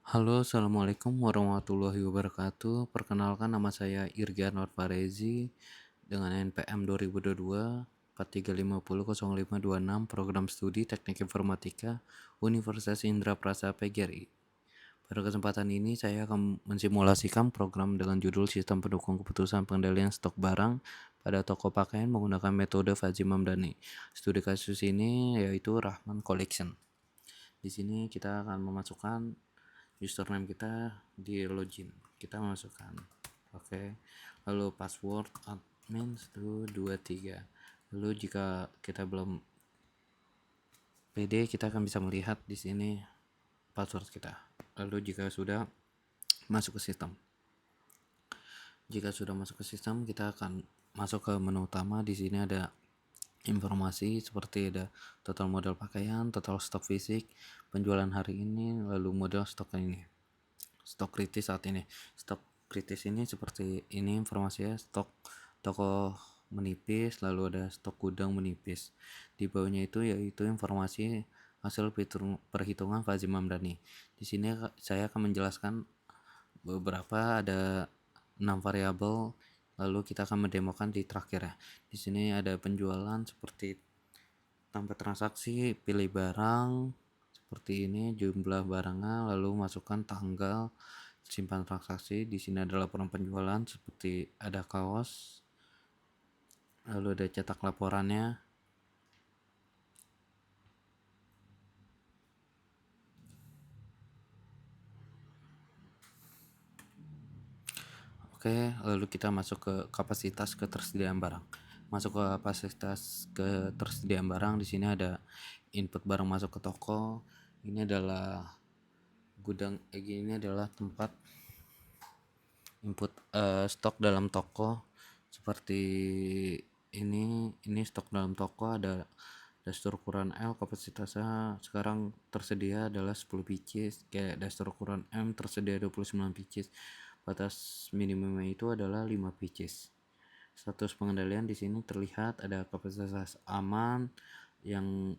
Halo, Assalamualaikum warahmatullahi wabarakatuh. Perkenalkan, nama saya Irga Anwar Farezi dengan NPM 2022 43500526, program studi Teknik Informatika Universitas Indraprasta PGRI. Pada kesempatan ini saya akan mensimulasikan program dengan judul Sistem Pendukung Keputusan Pengendalian Stok Barang pada toko pakaian menggunakan metode Fajri Mamdani. Studi kasus ini yaitu Rahman Collection. Di sini kita akan memasukkan username kita di login. Kita masukkan lalu password admin 123. Lalu jika kita belum pede, kita akan bisa melihat di sini password kita. Lalu jika sudah masuk ke sistem, kita akan masuk ke menu utama. Di sini ada informasi seperti ada total modal pakaian, total stok fisik, penjualan hari ini, lalu modal stok ini, stok kritis saat ini. Stok kritis ini seperti ini informasinya: stok toko menipis, lalu ada stok gudang menipis. Di bawahnya itu yaitu informasi hasil perhitungan Fajri Mamdani. Di sini saya akan menjelaskan beberapa, ada 6 variabel. Lalu kita akan mendemokan di terakhir ya. Di sini ada penjualan seperti tambah transaksi, pilih barang seperti ini, jumlah barangnya, lalu masukkan tanggal, simpan transaksi. Di sini ada laporan penjualan seperti ada kaos, lalu ada cetak laporannya. Lalu kita masuk ke kapasitas ketersediaan barang. Masuk ke kapasitas ketersediaan barang, di sini ada input barang masuk ke toko. Ini adalah gudang, ini adalah tempat input stok dalam toko. Seperti ini stok dalam toko, ada dasar ukuran L, kapasitasnya sekarang tersedia adalah 10 pieces. Kayak dasar ukuran M tersedia 29 pieces. Batas minimumnya itu adalah 5 pieces. Status pengendalian di sini terlihat ada kapasitas aman, yang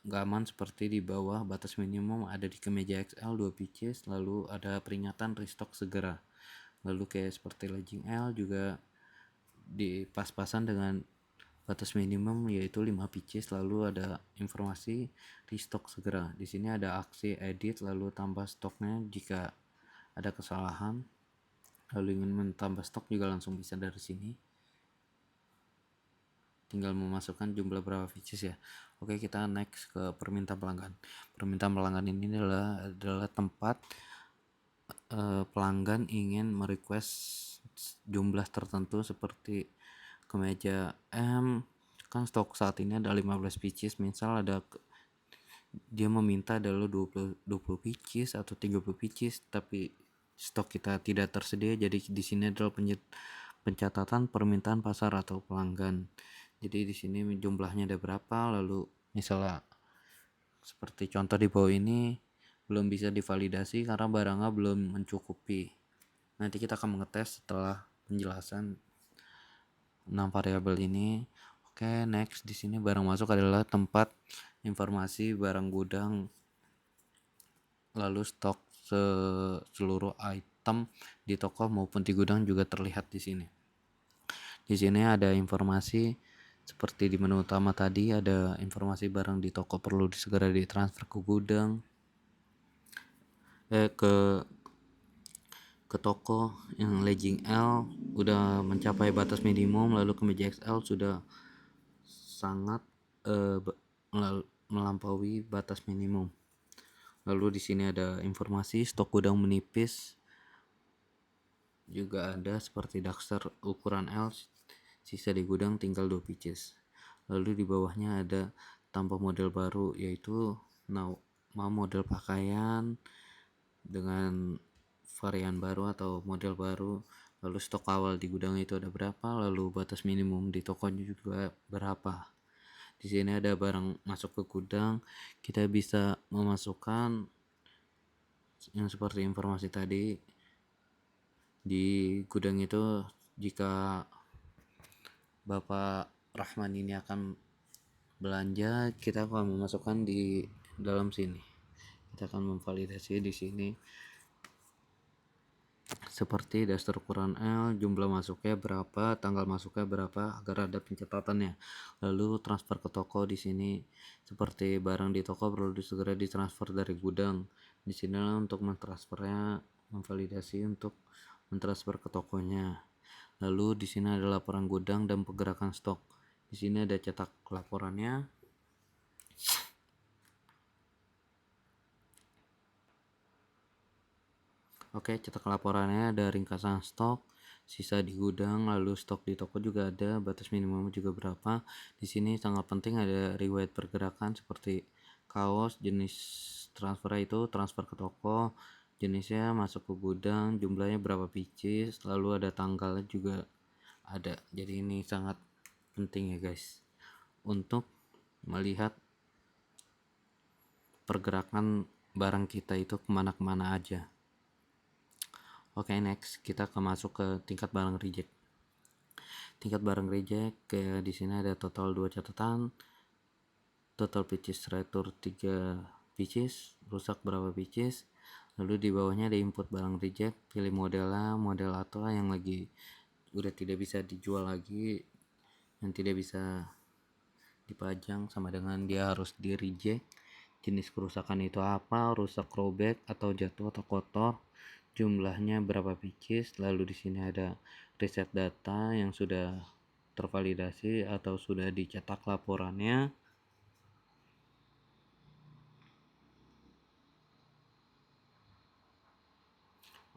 gak aman seperti di bawah batas minimum ada di kemeja XL 2 pieces, lalu ada peringatan restock segera. Lalu kayak seperti legging L juga di pas-pasan dengan batas minimum yaitu 5 pieces, lalu ada informasi restock segera. Di sini ada aksi edit, lalu tambah stoknya jika ada kesalahan. Lalu ingin menambah stok juga langsung bisa dari sini, tinggal memasukkan jumlah berapa pieces ya. Kita next ke permintaan pelanggan. Permintaan pelanggan ini adalah tempat pelanggan ingin merequest jumlah tertentu seperti kemeja M. Kan stok saat ini ada 15 pieces, misal ada dia meminta adalah 20 pieces atau 30 pieces, tapi stok kita tidak tersedia. Jadi di sini adalah pencatatan permintaan pasar atau pelanggan. Jadi di sini jumlahnya ada berapa, lalu misalnya seperti contoh di bawah ini belum bisa divalidasi karena barangnya belum mencukupi. Nanti kita akan mengetes setelah penjelasan 6 variabel ini. Next, di sini barang masuk adalah tempat informasi barang gudang, lalu stok seluruh item di toko maupun di gudang juga terlihat di sini. Di sini ada informasi seperti di menu utama tadi, ada informasi barang di toko perlu segera ditransfer ke gudang, ke toko. Yang legging L udah mencapai batas minimum, lalu kemeja XL sudah sangat melampaui batas minimum. Lalu di sini ada informasi stok gudang menipis, juga ada seperti dasar ukuran L, sisa di gudang tinggal 2 pieces. Lalu di bawahnya ada tambah model baru, yaitu model pakaian dengan varian baru atau model baru. Lalu stok awal di gudang itu ada berapa, lalu batas minimum di tokonya juga berapa. Di sini ada barang masuk ke gudang, kita bisa memasukkan yang seperti informasi tadi. Di gudang itu jika Bapak Rahman ini akan belanja, kita akan memasukkan di dalam sini. Kita akan memvalidasi di sini seperti daster ukuran L, jumlah masuknya berapa, tanggal masuknya berapa agar ada pencatatannya. Lalu transfer ke toko di sini seperti barang di toko perlu segera ditransfer dari gudang. Di sini untuk mentransfernya, memvalidasi untuk mentransfer ke tokonya. Lalu di sini ada laporan gudang dan pergerakan stok. Di sini ada cetak laporannya. Oke, cetak laporannya ada ringkasan stok, sisa di gudang, lalu stok di toko juga ada, batas minimum juga berapa. Di sini sangat penting ada riwayat pergerakan seperti kaos, jenis transfer itu transfer ke toko, jenisnya masuk ke gudang, jumlahnya berapa pieces, lalu ada tanggalnya juga ada. Jadi ini sangat penting ya guys untuk melihat pergerakan barang kita itu kemana-kemana aja. Oke, next kita akan masuk ke tingkat barang reject. Tingkat barang reject di sini ada total 2 catatan, total pieces return 3 pieces, rusak berapa pieces. Lalu di bawahnya ada input barang reject, pilih modelnya, model atau yang lagi udah tidak bisa dijual lagi, yang tidak bisa dipajang, sama dengan dia harus di reject. Jenis kerusakan itu apa, rusak, robek atau jatuh atau kotor, jumlahnya berapa pieces. Lalu di sini ada reset data yang sudah tervalidasi atau sudah dicetak laporannya.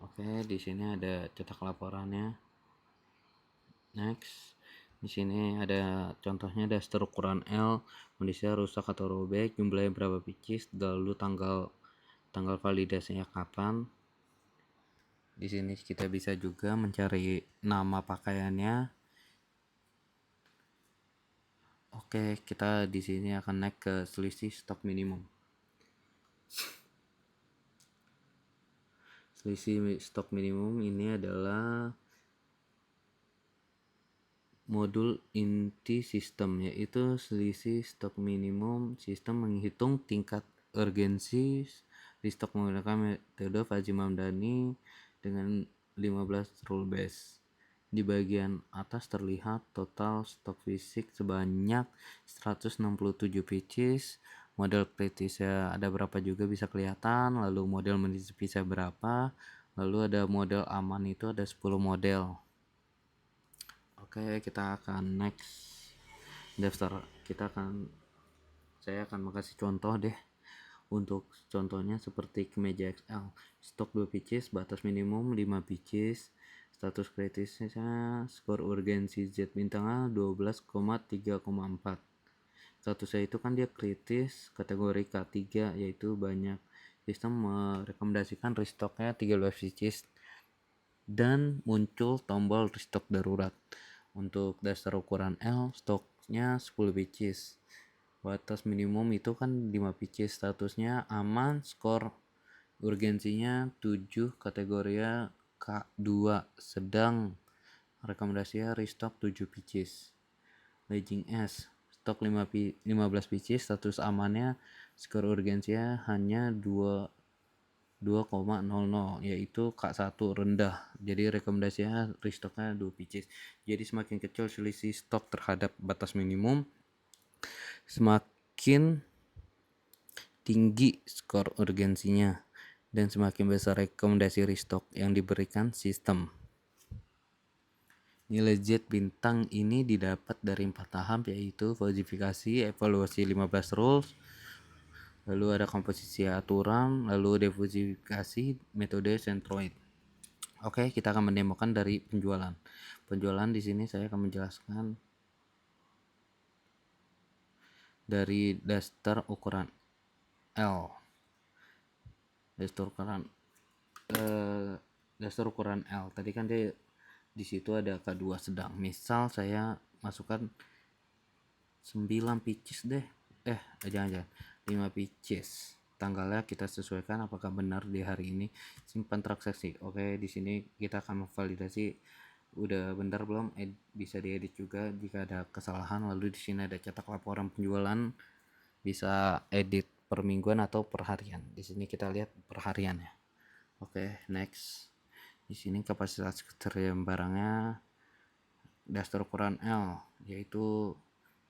Oke, di sini ada cetak laporannya. Next, di sini ada contohnya daster ukuran L, kondisinya rusak atau robek, jumlahnya berapa pieces, lalu tanggal validasinya kapan. Di sini kita bisa juga mencari nama pakaiannya. Oke, kita di sini akan naik ke selisih stok minimum. Selisih stok minimum ini adalah modul inti sistem, yaitu selisih stok minimum sistem menghitung tingkat urgensi restock menggunakan metode Fajri Mamdani dengan 15 rule base. Di bagian atas terlihat total stok fisik sebanyak 167 pieces, model kritisnya ada berapa juga bisa kelihatan, lalu model menipis berapa, lalu ada model aman itu ada 10 model. Oke, kita akan next daftar. Saya akan kasih contoh deh. Untuk contohnya seperti kemeja XL, stok 2 pieces, batas minimum 5 pieces, status kritisnya skor urgensi Z bintang A 12,3,4. Statusnya itu kan dia kritis, kategori K3, yaitu banyak. Sistem merekomendasikan restocknya 13 pieces dan muncul tombol restock darurat. Untuk dasar ukuran L, stoknya 10 pieces. Batas minimum itu kan 5 pieces, statusnya aman, skor urgensinya 7, kategorinya K2 sedang, rekomendasinya restock 7 pieces. Legging S, stok 15 pieces, status amannya, skor urgensinya hanya 2,00, yaitu K1 rendah, jadi rekomendasinya restocknya 2 pieces. Jadi semakin kecil selisih stok terhadap batas minimum, semakin tinggi skor urgensinya dan semakin besar rekomendasi restock yang diberikan sistem. Nilai Z bintang ini didapat dari 4 tahap, yaitu verifikasi, evaluasi 15 rules, lalu ada komposisi aturan, lalu diverifikasi metode centroid. Oke, kita akan mendemokan dari penjualan. Penjualan di sini saya akan menjelaskan dari daster ukuran L. Daster ukuran L. Tadi kan dia di situ ada K2 sedang. Misal saya masukkan 9 pieces deh. Jangan 5 pieces. Tanggalnya kita sesuaikan apakah benar di hari ini. Simpan transaksi. Oke, di sini kita akan memvalidasi udah benar belum. Bisa diedit juga jika ada kesalahan. Lalu di sini ada cetak laporan penjualan. Bisa edit per mingguan atau per harian. Di sini kita lihat per hariannya. Oke, next. Di sini kapasitas ketersediaan barangnya daster ukuran L, yaitu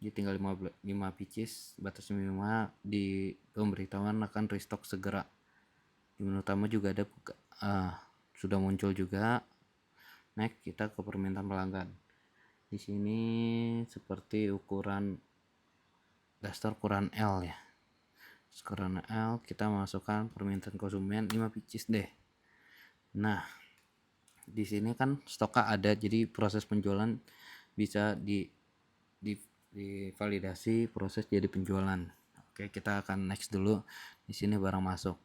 dia tinggal 5 pieces, batas minimal di pemberitahuan akan restock segera. Di menu utama juga ada sudah muncul juga. Next kita ke permintaan pelanggan. Di sini seperti ukuran daster ukuran L ya. Ukuran L kita masukkan permintaan konsumen 5 pieces deh. Nah, di sini kan stoknya ada, jadi proses penjualan bisa divalidasi proses jadi penjualan. Oke, kita akan next dulu. Di sini barang masuk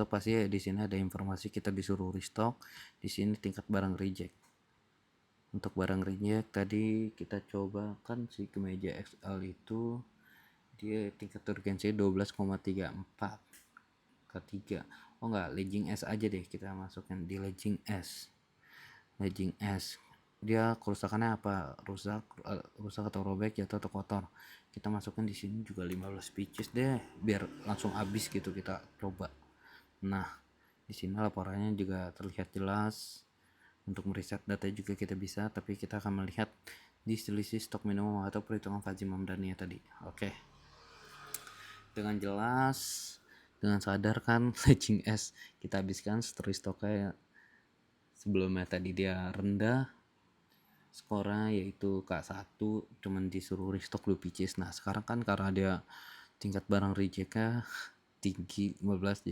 pasti di sini ada informasi kita disuruh restock. Di sini tingkat barang reject. Untuk barang reject tadi kita coba kan si kemeja XL itu dia tingkat urgensi 12,34 ke 3. Oh enggak, legging S aja deh, kita masukkan di legging S. Dia kerusakannya apa, rusak atau robek, jatuh atau kotor, kita masukkan di sini juga 15 pieces deh biar langsung habis gitu. Kita coba. Nah, di sini laporannya juga terlihat jelas. Untuk meriset data juga kita bisa, tapi kita akan melihat di selisih stok minimum atau perhitungan Fadzim Hamdani tadi. Oke, dengan jelas, dengan sadar kan legging S kita habiskan setelah stoknya sebelumnya tadi dia rendah skornya, yaitu K1 cuman disuruh restock 2 pieces. Nah sekarang kan karena dia tingkat barang rejectnya tinggi 15,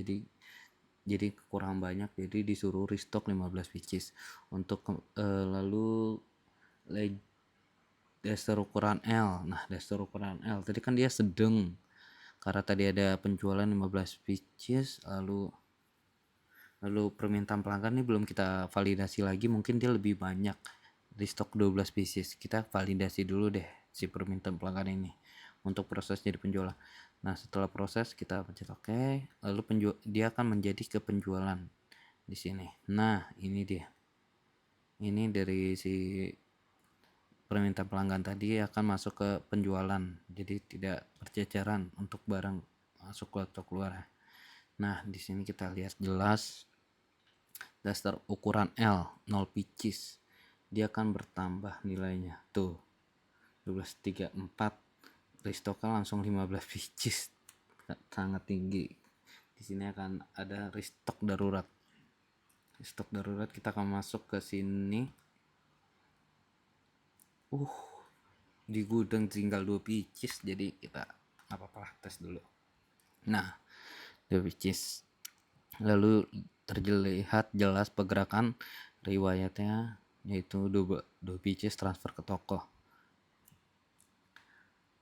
jadi kurang banyak, jadi disuruh restock 15 pieces. Untuk lalu daster ukuran L. Nah daster ukuran L tadi kan dia sedang, karena tadi ada penjualan 15 pieces, lalu permintaan pelanggan ini belum kita validasi lagi, mungkin dia lebih banyak di stok 12 pieces. Kita validasi dulu deh si permintaan pelanggan ini untuk proses jadi penjualan. Nah setelah proses kita pencet OK, lalu dia akan menjadi ke penjualan di sini. Nah ini dia, ini dari si permintaan pelanggan tadi akan masuk ke penjualan, jadi tidak berceceran untuk barang masuk atau keluar. Nah di sini kita lihat jelas daster ukuran L 0 pieces, dia akan bertambah nilainya tuh 1234, restocknya langsung 15 pieces, sangat tinggi. Di sini akan ada restock darurat. Kita akan masuk ke sini. Di gudang tinggal 2 pieces, jadi kita apa-apa tes dulu. Nah 2 pieces, lalu terlihat jelas pergerakan riwayatnya, yaitu 2 pieces transfer ke toko.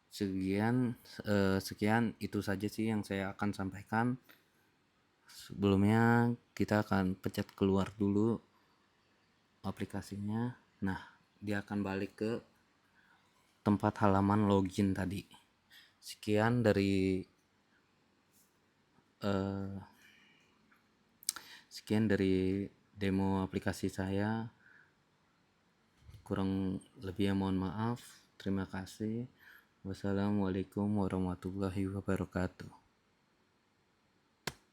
Sekian itu saja sih yang saya akan sampaikan. Sebelumnya kita akan pencet keluar dulu aplikasinya. Nah dia akan balik ke tempat halaman login tadi. Sekian dari demo aplikasi saya. Kurang lebihnya mohon maaf. Terima kasih. Wassalamualaikum warahmatullahi wabarakatuh.